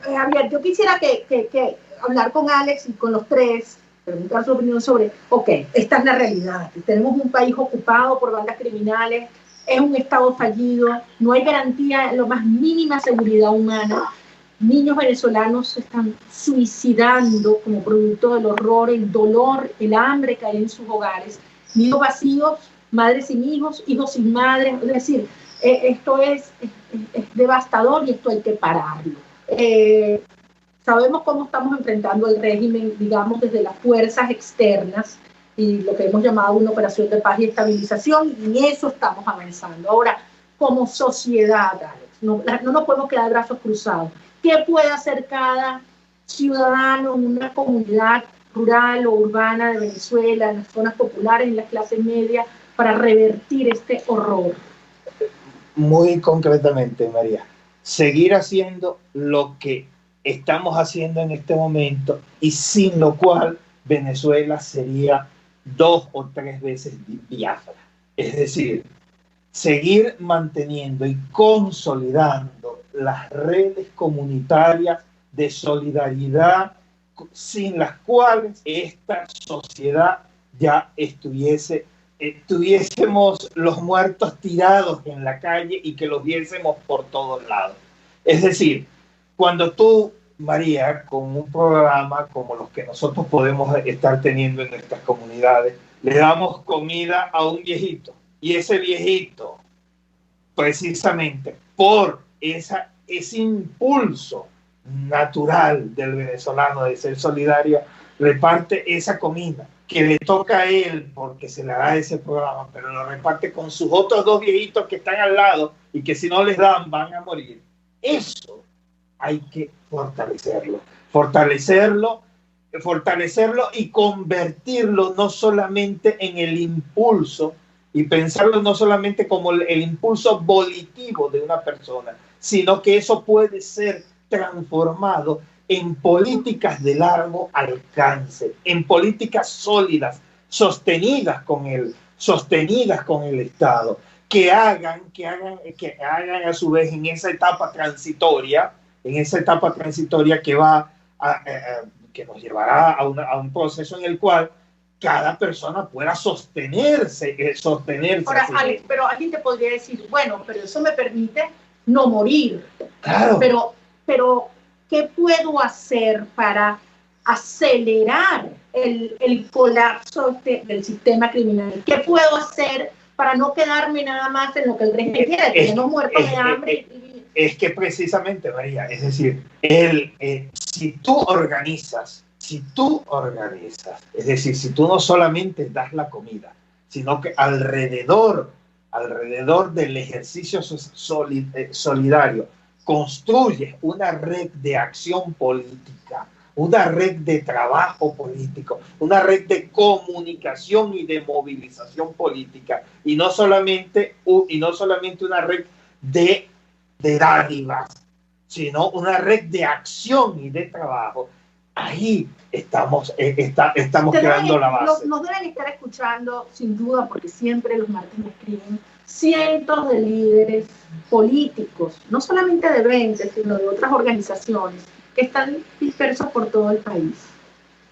Javier, yo quisiera que hablar con Alex y con los tres, preguntar su opinión sobre, esta es la realidad. Tenemos un país ocupado por bandas criminales, es un Estado fallido, no hay garantía, lo más mínima seguridad humana. Niños venezolanos se están suicidando como producto del horror, el dolor, el hambre que hay en sus hogares. Niños vacíos, madres sin hijos, hijos sin madres. Es decir, esto es devastador y esto hay que pararlo. Sabemos cómo estamos enfrentando el régimen, digamos, desde las fuerzas externas y lo que hemos llamado una operación de paz y estabilización, y en eso estamos avanzando. Ahora, como sociedad, Alex, no nos podemos quedar de brazos cruzados. ¿Qué puede hacer cada ciudadano en una comunidad rural o urbana de Venezuela, en las zonas populares, en las clases medias, para revertir este horror? Muy concretamente, María, seguir haciendo lo que estamos haciendo en este momento, y sin lo cual Venezuela sería 2 o 3 veces Biafra. Es decir, seguir manteniendo y consolidando las redes comunitarias de solidaridad, sin las cuales esta sociedad ya tuviésemos los muertos tirados en la calle y que los viésemos por todos lados. Es decir, cuando tú, María, con un programa como los que nosotros podemos estar teniendo en nuestras comunidades, le damos comida a un viejito, y ese viejito, precisamente por ese impulso natural del venezolano de ser solidario, reparte esa comida que le toca a él porque se le da ese programa, pero lo reparte con sus otros 2 viejitos que están al lado y que si no les dan van a morir. Eso hay que fortalecerlo y convertirlo no solamente en el impulso y pensarlo no solamente como el impulso volitivo de una persona, sino que eso puede ser transformado en políticas de largo alcance, en políticas sólidas, sostenidas con el Estado, que hagan a su vez en esa etapa transitoria que va que nos llevará a un proceso en el cual cada persona pueda sostenerse. Ahora, Alex, pero alguien te podría decir, bueno, pero eso me permite no morir. Claro. Pero ¿qué puedo hacer para acelerar el colapso del sistema criminal? ¿Qué puedo hacer para no quedarme nada más en lo que el régimen quiere? Tenemos muertos de hambre. Es que precisamente, María, es decir, si tú organizas, es decir, si tú no solamente das la comida, sino que alrededor del ejercicio solidario construyes una red de acción política, una red de trabajo político, una red de comunicación y de movilización política, y no solamente una red de dádivas, sino una red de acción y de trabajo. Ahí estamos creando la base. Nos deben estar escuchando, sin duda, porque siempre los martes escriben cientos de líderes políticos, no solamente de 20, sino de otras organizaciones que están dispersos por todo el país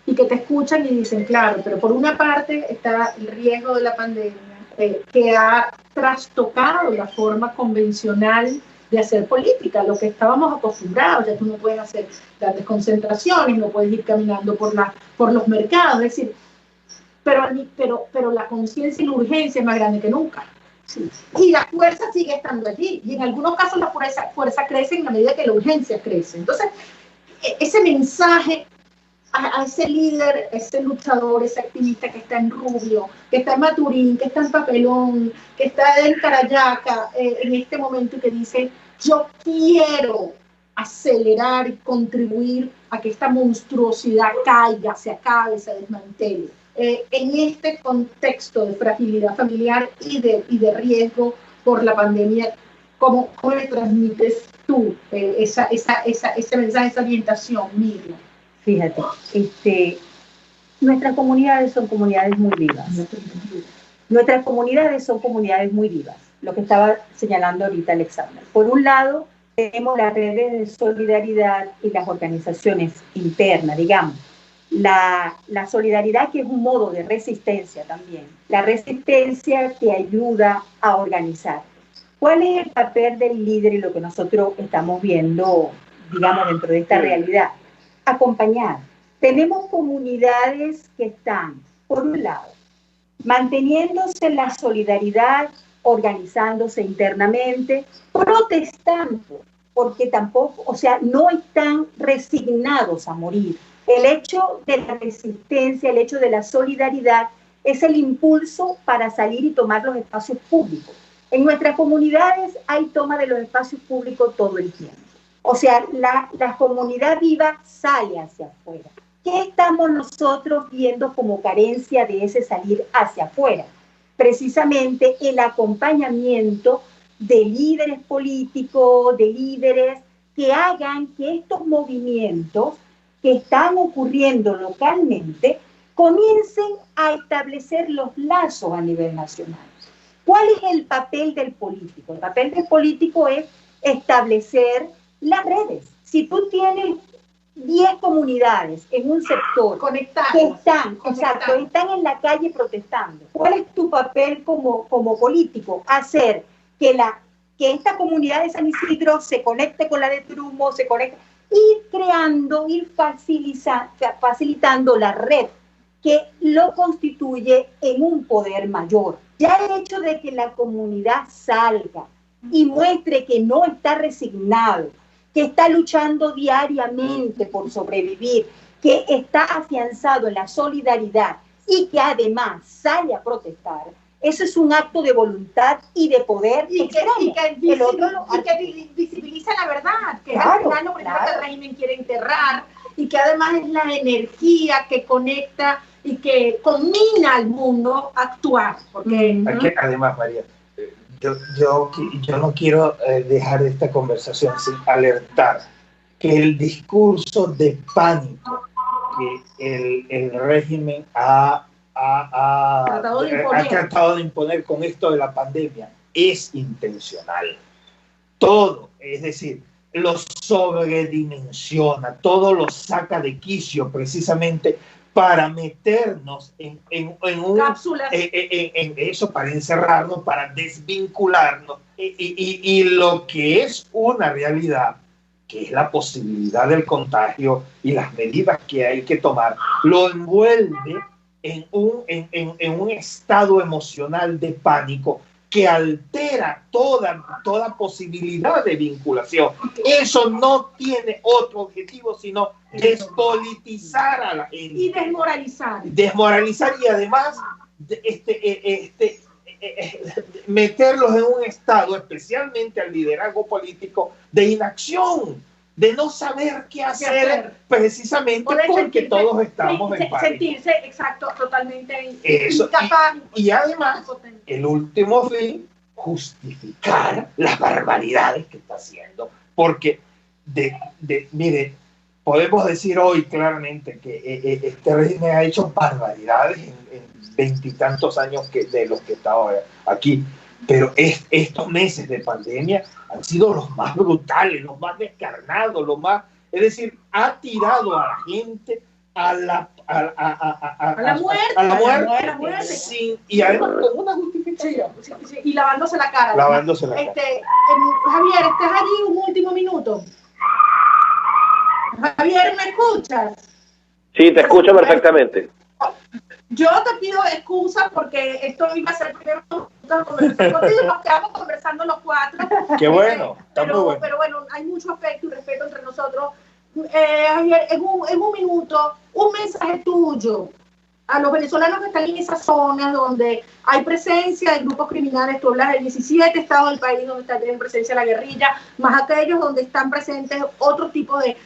y que te escuchan y dicen, claro, pero por una parte está el riesgo de la pandemia que ha trastocado la forma convencional de hacer política, lo que estábamos acostumbrados. Ya tú no puedes hacer grandes concentraciones, no puedes ir caminando por los mercados, es decir, pero la conciencia y la urgencia es más grande que nunca. Sí. Y la fuerza sigue estando allí, y en algunos casos la fuerza crece en la medida que la urgencia crece. Entonces, ese mensaje a ese líder, ese luchador, ese activista que está en Rubio, que está en Maturín, que está en Papelón, que está en Carayaca en este momento, y que dice, yo quiero acelerar y contribuir a que esta monstruosidad caiga, se acabe, se desmantele. En este contexto de fragilidad familiar y de riesgo por la pandemia, ¿cómo le transmites tú ese mensaje, esa orientación, Miriam? Fíjate, nuestras comunidades son comunidades muy vivas. Nuestras comunidades son comunidades muy vivas, lo que estaba señalando ahorita Alexandra. Por un lado, tenemos las redes de solidaridad y las organizaciones internas, digamos. La solidaridad, que es un modo de resistencia también. La resistencia que ayuda a organizar. ¿Cuál es el papel del líder y lo que nosotros estamos viendo, digamos, dentro de esta realidad? Acompañar. Tenemos comunidades que están, por un lado, manteniéndose la solidaridad, organizándose internamente, protestando, porque tampoco, o sea, no están resignados a morir. El hecho de la resistencia, el hecho de la solidaridad, es el impulso para salir y tomar los espacios públicos. En nuestras comunidades hay toma de los espacios públicos todo el tiempo. O sea, la comunidad viva sale hacia afuera. ¿Qué estamos nosotros viendo como carencia de ese salir hacia afuera? Precisamente el acompañamiento de líderes políticos, de líderes que hagan que estos movimientos que están ocurriendo localmente comiencen a establecer los lazos a nivel nacional. ¿Cuál es el papel del político? El papel del político es establecer las redes. Si tú tienes 10 comunidades en un sector conectadas, que están en la calle protestando, ¿cuál es tu papel como político? Hacer que esta comunidad de San Isidro se conecte con la de Turumo, ir creando, ir facilitando la red que lo constituye en un poder mayor. Ya el hecho de que la comunidad salga y muestre que no está resignado, que está luchando diariamente por sobrevivir, que está afianzado en la solidaridad y que además sale a protestar, eso es un acto de voluntad y de poder y que visibiliza la verdad, que claro, al final lo primero que el régimen quiere enterrar, y que además es la energía que conecta y que combina al mundo a actuar. Porque además, María, yo no quiero dejar esta conversación sin alertar que el discurso de pánico que el régimen ha tratado de imponer con esto de la pandemia es intencional. Todo, es decir, lo sobredimensiona, todo lo saca de quicio precisamente para meternos en eso, para encerrarnos, para desvincularnos y lo que es una realidad, que es la posibilidad del contagio y las medidas que hay que tomar, lo envuelve en un estado emocional de pánico que altera toda posibilidad de vinculación. Eso no tiene otro objetivo sino despolitizar a la gente. Y desmoralizar. Desmoralizar y además meterlos en un estado, especialmente al liderazgo político, de inacción, de no saber qué hacer, precisamente porque todos estamos en pánico. Sentirse, exacto, totalmente incapaz. Y además, el último fin, justificar las barbaridades que está haciendo. Porque, mire, podemos decir hoy claramente que este régimen ha hecho barbaridades en 20 y tantos años de los que está ahora aquí. Pero estos meses de pandemia han sido los más brutales, los más descarnados, es decir, ha tirado a la gente a la muerte. Y además con una justificación. Sí, y lavándose la cara. Javier, ¿estás allí un último minuto? Javier, ¿me escuchas? Sí, te escucho perfectamente. Yo te pido excusas porque esto iba a ser primero conversar contigo, nos quedamos conversando los cuatro. Qué bueno, pero bueno, hay mucho afecto y respeto entre nosotros. Javier, en un minuto, un mensaje tuyo a los venezolanos que están en esas zonas donde hay presencia de grupos criminales. Tú hablas de 17 estados del país donde está en presencia la guerrilla, más aquellos donde están presentes otro tipo de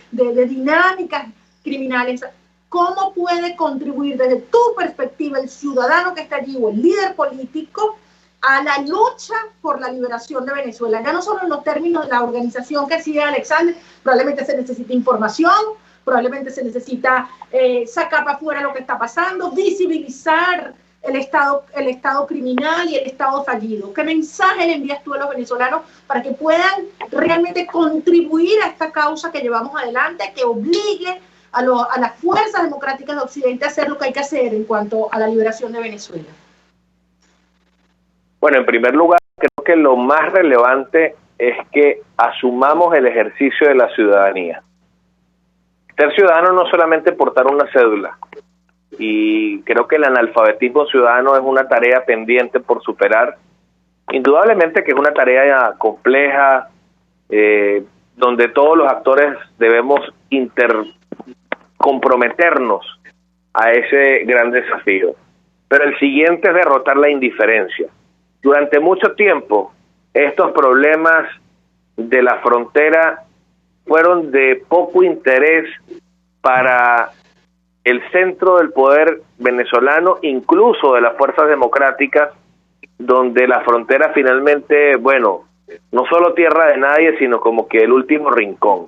dinámicas criminales. ¿Cómo puede contribuir desde tu perspectiva el ciudadano que está allí o el líder político a la lucha por la liberación de Venezuela? Ya no solo en los términos de la organización que sigue Alexander, probablemente se necesita información, probablemente se necesita sacar para afuera lo que está pasando, visibilizar el estado criminal y el estado fallido. ¿Qué mensaje le envías tú a los venezolanos para que puedan realmente contribuir a esta causa que llevamos adelante, que obligue a las fuerzas democráticas de Occidente a hacer lo que hay que hacer en cuanto a la liberación de Venezuela? Bueno, en primer lugar, creo que lo más relevante es que asumamos el ejercicio de la ciudadanía. Ser ciudadano no solamente portar una cédula, y creo que el analfabetismo ciudadano es una tarea pendiente por superar. Indudablemente que es una tarea compleja, donde todos los actores debemos comprometernos a ese gran desafío. Pero el siguiente es derrotar la indiferencia. Durante mucho tiempo, estos problemas de la frontera fueron de poco interés para el centro del poder venezolano, incluso de las fuerzas democráticas, donde la frontera finalmente, bueno, no solo tierra de nadie, sino como que el último rincón.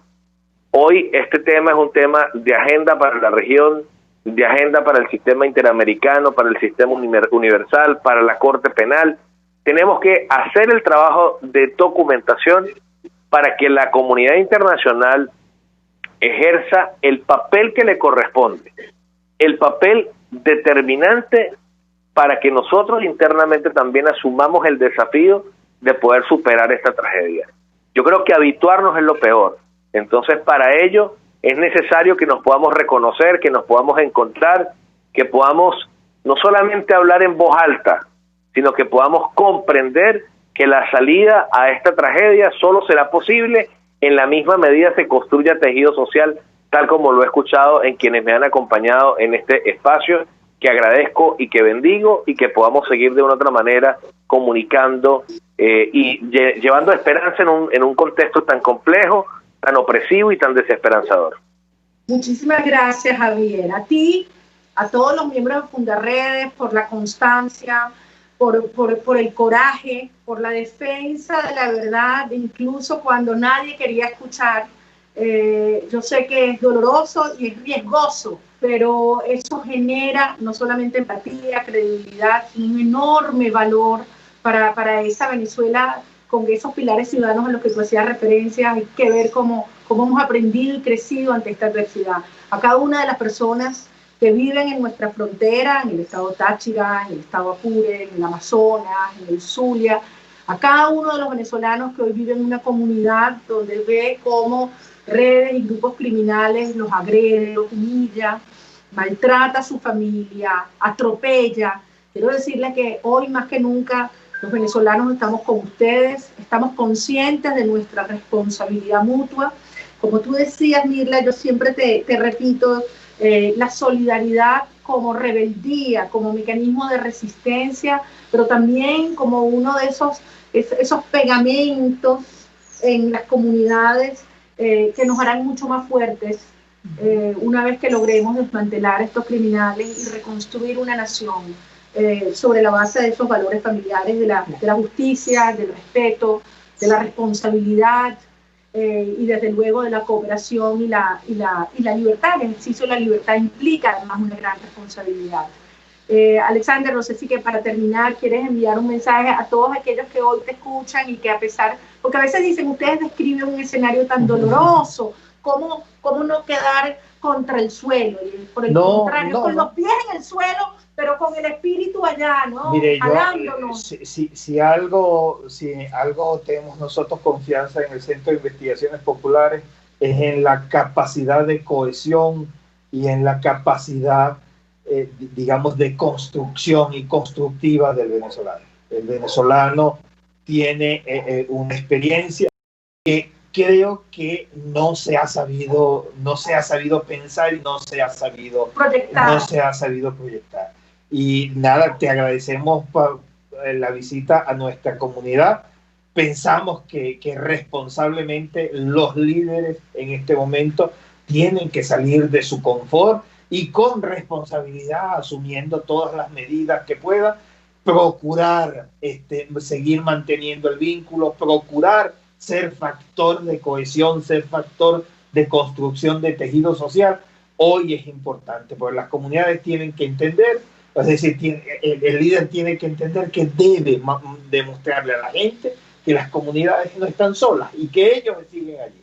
Hoy este tema es un tema de agenda para la región, de agenda para el sistema interamericano, para el sistema universal, para la Corte Penal. Tenemos que hacer el trabajo de documentación para que la comunidad internacional ejerza el papel que le corresponde, el papel determinante para que nosotros internamente también asumamos el desafío de poder superar esta tragedia. Yo creo que habituarnos es lo peor. Entonces, para ello es necesario que nos podamos reconocer, que nos podamos encontrar, que podamos no solamente hablar en voz alta, sino que podamos comprender que la salida a esta tragedia solo será posible en la misma medida se construya tejido social, tal como lo he escuchado en quienes me han acompañado en este espacio, que agradezco y que bendigo, y que podamos seguir de una otra manera comunicando y llevando esperanza en un contexto tan complejo, tan opresivo y tan desesperanzador. Muchísimas gracias, Javier. A ti, a todos los miembros de Fundaredes, por la constancia, por el coraje, por la defensa de la verdad, incluso cuando nadie quería escuchar. Yo sé que es doloroso y es riesgoso, pero eso genera no solamente empatía, credibilidad, sino un enorme valor para esa Venezuela con esos pilares ciudadanos a los que tú hacías referencia. Hay que ver cómo hemos aprendido y crecido ante esta adversidad. A cada una de las personas que viven en nuestra frontera, en el estado Táchira, en el estado Apure, en el Amazonas, en el Zulia, a cada uno de los venezolanos que hoy viven en una comunidad donde ve cómo redes y grupos criminales los agrede, los humilla, maltrata a su familia, atropella. Quiero decirles que hoy más que nunca los venezolanos estamos con ustedes, estamos conscientes de nuestra responsabilidad mutua. Como tú decías, Mirla, yo siempre te repito, la solidaridad como rebeldía, como mecanismo de resistencia, pero también como uno de esos pegamentos en las comunidades que nos harán mucho más fuertes una vez que logremos desmantelar a estos criminales y reconstruir una nación sobre la base de esos valores familiares de la justicia, del respeto, de la responsabilidad y desde luego de la cooperación y la libertad. El ejercicio de la libertad implica además una gran responsabilidad. Alexander, no sé si que para terminar quieres enviar un mensaje a todos aquellos que hoy te escuchan y que a pesar, porque a veces dicen, ustedes describen un escenario tan doloroso, ¿cómo no quedar contra el suelo? Y por el contrario, con los pies en el suelo, pero con el espíritu allá, ¿no? Mire, jalándonos. Si algo tenemos nosotros confianza en el Centro de Investigaciones Populares, es en la capacidad de cohesión y en la capacidad digamos, de construcción y constructiva del venezolano. El venezolano tiene una experiencia que creo que no se ha sabido pensar y no se ha sabido proyectar. Y nada, te agradecemos por la visita a nuestra comunidad. Pensamos que responsablemente los líderes en este momento tienen que salir de su confort y con responsabilidad, asumiendo todas las medidas que puedan, procurar seguir manteniendo el vínculo, procurar ser factor de cohesión, ser factor de construcción de tejido social. Hoy es importante, porque las comunidades tienen que entender, es decir, el líder tiene que entender que debe demostrarle a la gente que las comunidades no están solas y que ellos siguen allí.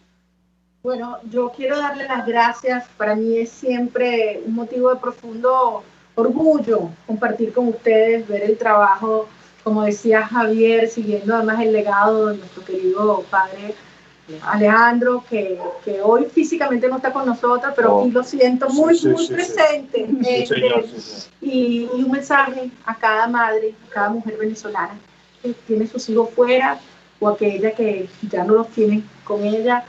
Bueno, yo quiero darle las gracias. Para mí es siempre un motivo de profundo orgullo compartir con ustedes, ver el trabajo, como decía Javier, siguiendo además el legado de nuestro querido padre Alejandro, que hoy físicamente no está con nosotros, pero aquí lo siento muy presente. Y un mensaje a cada madre, a cada mujer venezolana que tiene sus hijos fuera o aquella que ya no los tiene con ella.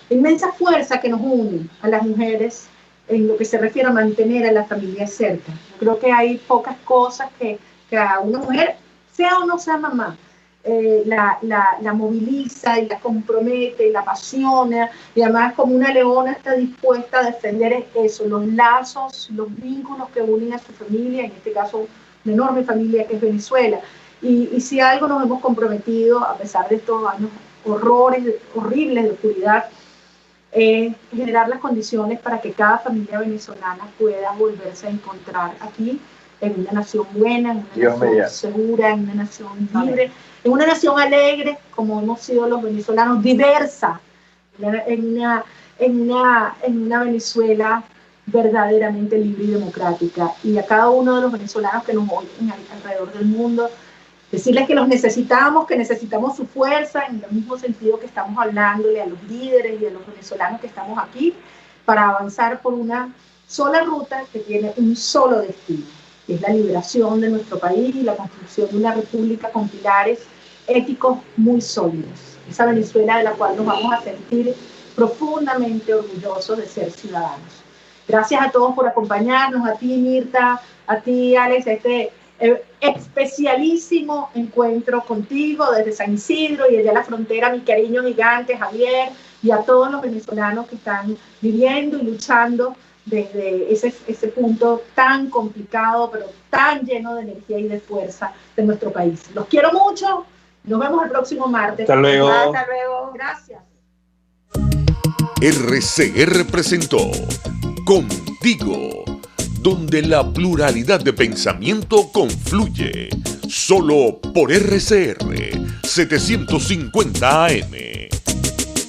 Inmensa fuerza que nos une a las mujeres en lo que se refiere a mantener a la familia cerca. Yo creo que hay pocas cosas que a una mujer, sea o no sea mamá, la moviliza y la compromete y la apasiona, y además como una leona está dispuesta a defender eso, los lazos, los vínculos que unen a su familia, en este caso una enorme familia que es Venezuela. Y si algo nos hemos comprometido, a pesar de estos años horribles de oscuridad, generar las condiciones para que cada familia venezolana pueda volverse a encontrar aquí, en una nación buena, en una nación segura, en una nación libre, en una nación alegre, como hemos sido los venezolanos, diversa, en una Venezuela verdaderamente libre y democrática. Y a cada uno de los venezolanos que nos oyen alrededor del mundo, decirles que los necesitamos, que necesitamos su fuerza, en el mismo sentido que estamos hablándole a los líderes y a los venezolanos que estamos aquí, para avanzar por una sola ruta que tiene un solo destino, que es la liberación de nuestro país y la construcción de una república con pilares éticos muy sólidos. Esa Venezuela de la cual nos vamos a sentir profundamente orgullosos de ser ciudadanos. Gracias a todos por acompañarnos, a ti Mirta, a ti Alex, este especialísimo encuentro contigo desde San Isidro y desde la frontera, mi cariño gigante, Javier, y a todos los venezolanos que están viviendo y luchando desde ese punto tan complicado, pero tan lleno de energía y de fuerza de nuestro país. Los quiero mucho, nos vemos el próximo martes. Hasta luego. Hasta luego, gracias. RCR presentó Contigo, donde la pluralidad de pensamiento confluye, solo por RCR 750 AM.